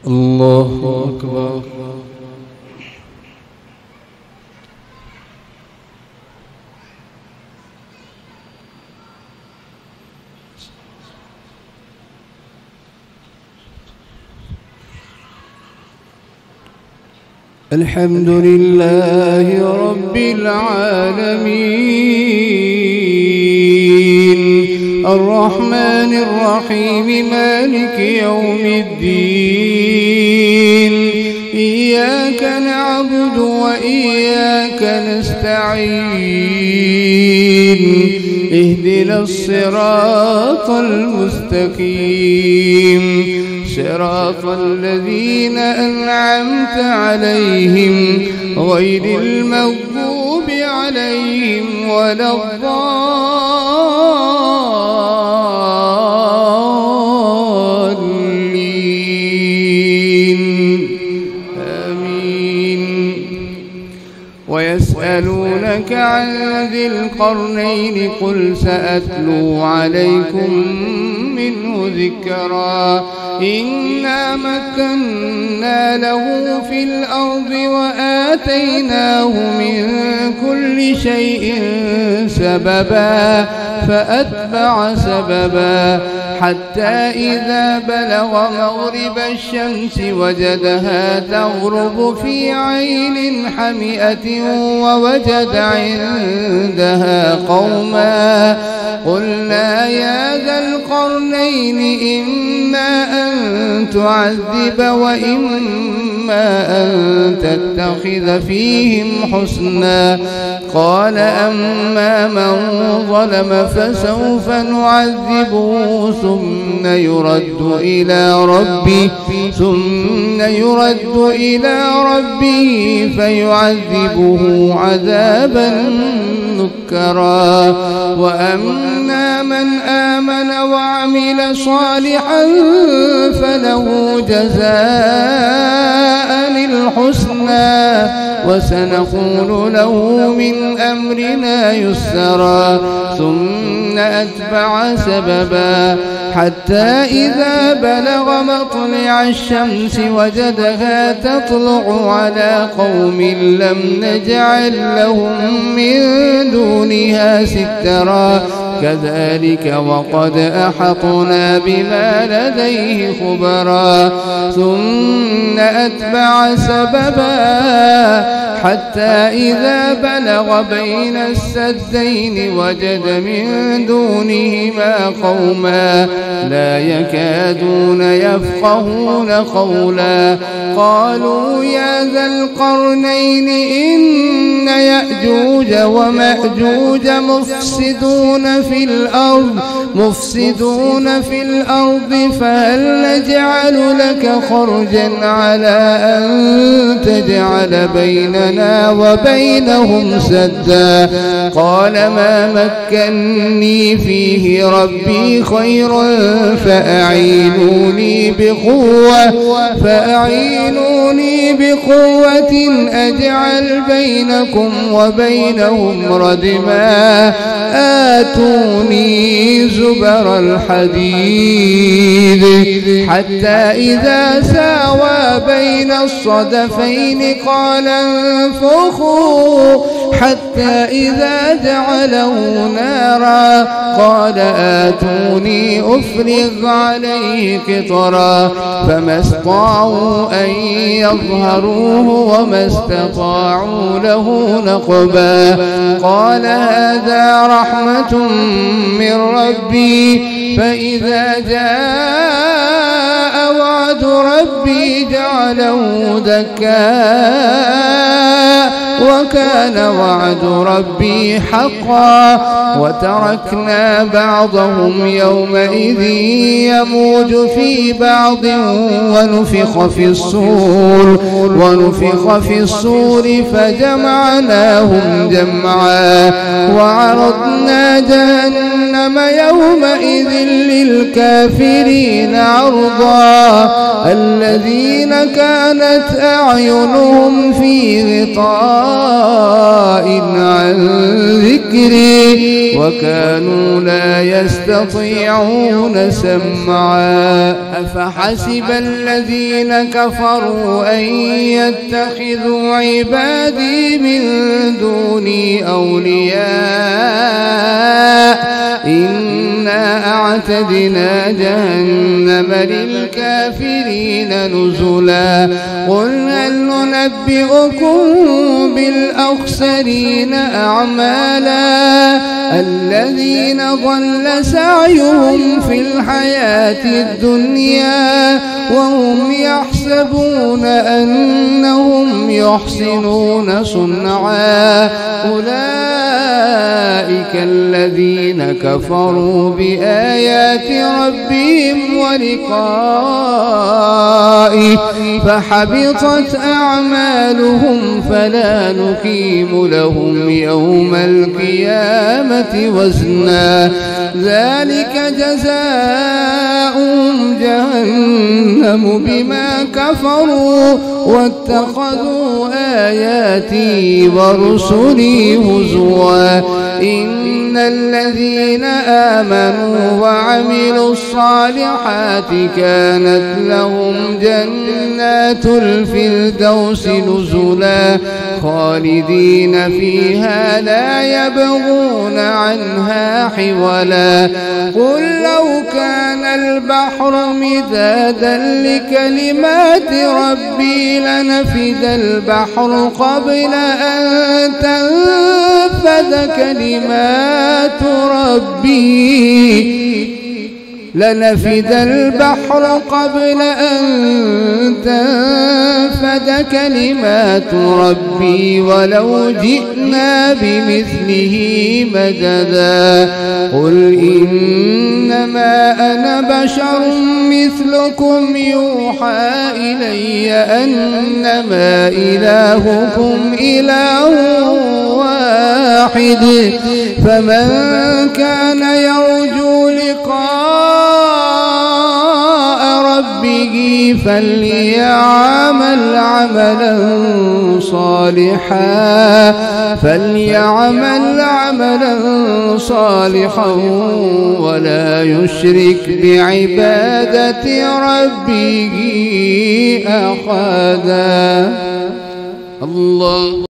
الله أكبر. الحمد لله رب العالمين الرحمن الرحيم مالك يوم الدين إياك نعبد وإياك نستعين اهدنا الصراط المستقيم صراط الذين أنعمت عليهم غير المغضوب عليهم ولا الضالين آمين. ويسألونك عن ذي القرنين قل سأتلو عليكم منه ذكرا إنا مكنا له في الأرض وآتيناه من كل شيء سببا فأتبع سببا حتى إذا بلغ مغرب الشمس وجدها تغرب في عين حمئة ووجد عندها قوما قلنا يا ذا القرنين إما أن تعذب وإما أن تتخذ فيهم حسنا قال أما من ظلم فسوف نعذبه ثم يرد إلى ربه فيعذبه عذابا نكرا وأما من آمن وعمل صالحا فله جزاء الحسنى وسنقول له من أمرنا يسرا ثم أتبع سببا حتى إذا بلغ مطلع الشمس وجدها تطلع على قوم لم نجعل لهم من دونها سترا كذلك وقد أحطنا بما لديه خبرا ثم أتبع سببا حتى إذا بلغ بين السدين وجد من دونهما قوما لا يكادون يفقهون قولا قالوا يا ذا القرنين إن يأجوج ومأجوج مفسدون في الأرض فهل نجعل لك خرجا على أن تجعل بيننا وبينهم سدا قال ما مكني فيه ربي خير فأعينوني بقوة أجعل بينكم وبينهم ردما آتوني زبر الحديد حتى إذا ساوى بين الصدفين قال انفخوا حتى إذا جعله نارا قال آتوني أفرغ عليه قطرا فما استطاعوا أن يظهروه وما استطاعوا له نقبا قال هذا رحمة من ربي فإذا جاء وعد ربي جعله دكا وكان وعد ربي حقا وتركنا بعضهم يومئذ يموج في بعض ونفخ في الصور فجمعناهم جمعا وعرضنا جهنم يومئذ للكافرين عرضا الذين كانت أعينهم في غطاء عن ذكري وكانوا لا يستطيعون سمعا أفحسب الذين كفروا أن يتخذوا عبادي من دوني أولياء إنا أعتدنا جهنم للكافرين نزلا قل هل ننبئكم بالأخسرين أعمالا الذين ضل سعيهم في الحياة الدنيا وهم يحسبون أنهم يحسنون صنعا أولئك الذين كفروا بآيات ربهم ولقائه فحبطت أعمالهم فلا نقيم لهم يوم القيامة وزنا ذلك جزاؤهم جهنم بما كفروا واتخذوا آياتي ورسلي هزوا إن الذين آمنوا وعملوا الصالحات كانت لهم جنات الفردوس نزلا خالدين فيها لا يبغون عنها حولا قل لو كان البحر مدادا لكلمات ربي لنفد البحر قبل أن تنفد كلمات ربي لنفد البحر قبل أن تنفد كلمات ربي ولو جئنا بمثله مددا قل إنما أنا بشر مثلكم يوحى إلي أنما إلهكم إله واحد فمن كان يرجو لقاء ربه فليعمل عملا صالحا ولا يشرك بعبادة ربه أحدا الله